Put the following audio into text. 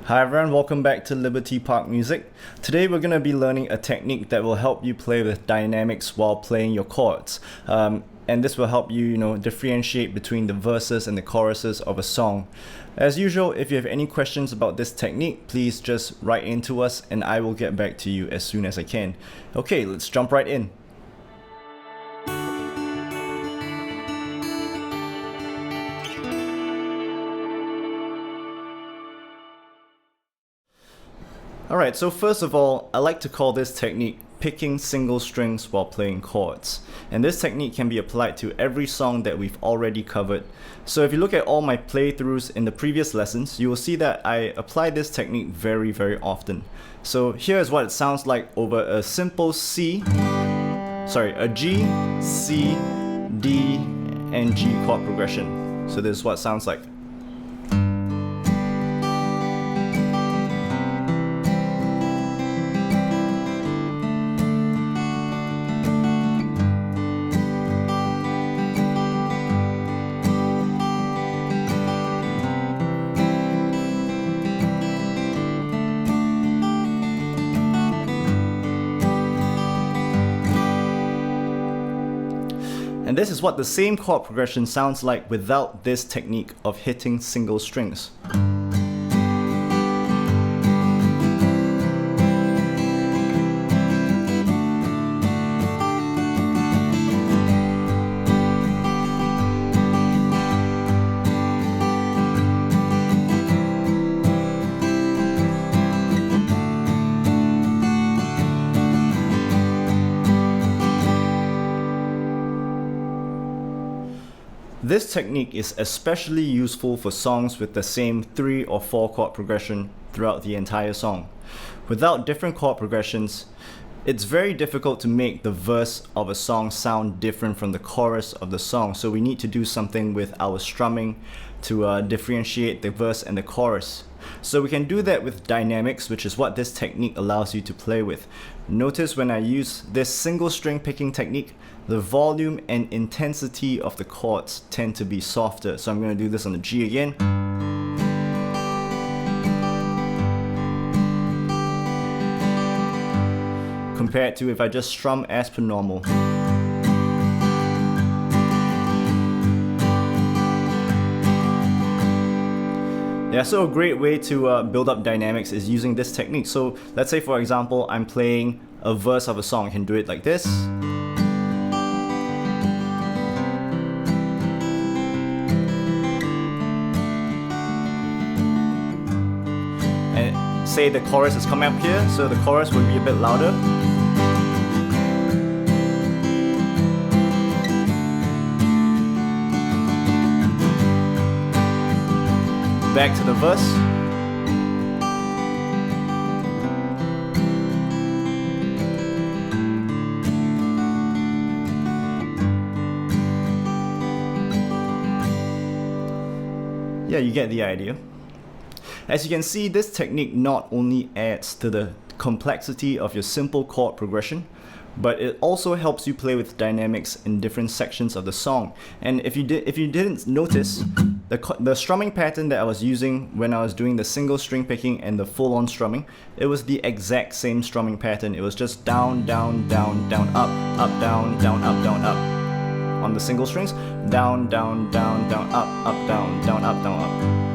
Hi everyone, welcome back to Liberty Park Music. Today we're going to be learning a technique that will help you play with dynamics while playing your chords. And this will help you, differentiate between the verses and the choruses of a song. As usual, if you have any questions about this technique, please just write into us and I will get back to you as soon as I can. Okay, let's jump right in. Alright, so first of all, I like to call this technique picking single strings while playing chords. And this technique can be applied to every song that we've already covered. So if you look at all my playthroughs in the previous lessons, you will see that I apply this technique very, very often. So here is what it sounds like over a simple a G, C, D, and G chord progression. So this is what it sounds like. And this is what the same chord progression sounds like without this technique of hitting single strings. This technique is especially useful for songs with the same 3 or 4 chord progression throughout the entire song. Without different chord progressions, it's very difficult to make the verse of a song sound different from the chorus of the song, so we need to do something with our strumming to differentiate the verse and the chorus. So we can do that with dynamics, which is what this technique allows you to play with. Notice when I use this single string picking technique, the volume and intensity of the chords tend to be softer. So I'm going to do this on the G again. Compared to if I just strum as per normal. Yeah, so a great way to build up dynamics is using this technique. So let's say, for example, I'm playing a verse of a song. I can do it like this. And say the chorus is coming up here, so the chorus would be a bit louder. Back to the verse. Yeah, you get the idea. As you can see, this technique not only adds to the complexity of your simple chord progression, but it also helps you play with dynamics in different sections of the song. And if you didn't notice, the strumming pattern that I was using when I was doing the single string picking and the full-on strumming, it was the exact same strumming pattern. It was just down, down, down, down, up, up, down, down, up, down, up. On the single strings, down, down, down, down, up, down, down, up, down, up.